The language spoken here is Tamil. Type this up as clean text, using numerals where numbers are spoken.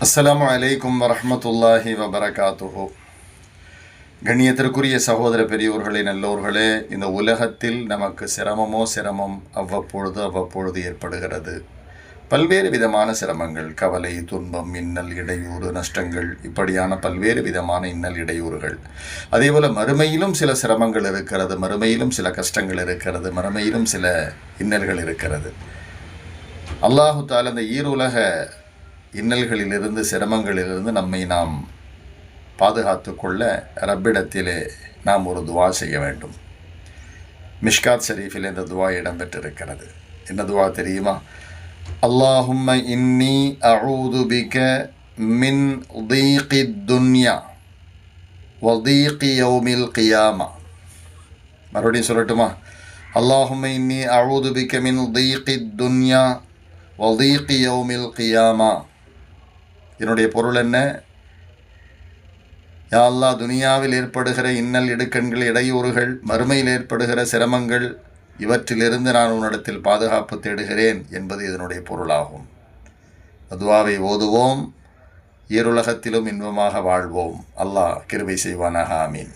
அஸ்ஸலாமு அலைக்கும் வரஹ்மத்துல்லாஹி வபரகாத்துஹு. கண்ணியத்திற்குரிய சகோதர பெரியோர்களே, நல்லோர்களே, இந்த உலகத்தில் நமக்கு சிரமம் அவ்வப்பொழுது ஏற்படுகிறது. பல்வேறு விதமான சிரமங்கள், கவலை, துன்பம், இன்னல், இடையூறு, நஷ்டங்கள், இப்படியான பல்வேறு விதமான இன்னல் இடையூறுகள். அதேபோல் மறுமையிலும் சில சிரமங்கள் இருக்கிறது, மறுமையிலும் சில கஷ்டங்கள் இருக்கிறது, மறுமையிலும் சில இன்னல்கள் இருக்கிறது. அல்லாஹு தஆலா இந்த ஈருலக இன்னல்களிலிருந்து, சிரமங்களிலிருந்து நம்மை நாம் பாதுகாத்து கொள்ள ரப்பிடத்திலே நாம் ஒரு துவா செய்ய வேண்டும். மிஷ்காத் ஷரீஃபில் இந்த துவா இடம்பெற்றிருக்கிறது. என்ன துவா தெரியுமா? அல்லாஹும்ம இன்னி அஊது பிக மின் தீகி துன்யா வ தீகி யௌமில் கியாமா. மறுபடியும் சொல்லட்டுமா? அல்லாஹும்ம இன்னி அஊது பிக மின் தீகி துன்யா வ தீகி யௌமில் கியாமா. என்னுடைய பொருள் என்ன? யா அல்லாஹ், துனியாவில் ஏற்படுகிற இன்னல், இடுக்கண்கள், இடையூறுகள், மறுமையில் ஏற்படுகிற சிரமங்கள், இவற்றிலிருந்து நான் உன்னிடத்தில் பாதுகாப்பு தேடுகிறேன் என்பது இதனுடைய பொருளாகும். துஆவை ஓதுவோம், ஈருலகத்திலும் இன்பமாக வாழ்வோம். அல்லாஹ் கிருபை செய்வானாக. ஆமீன்.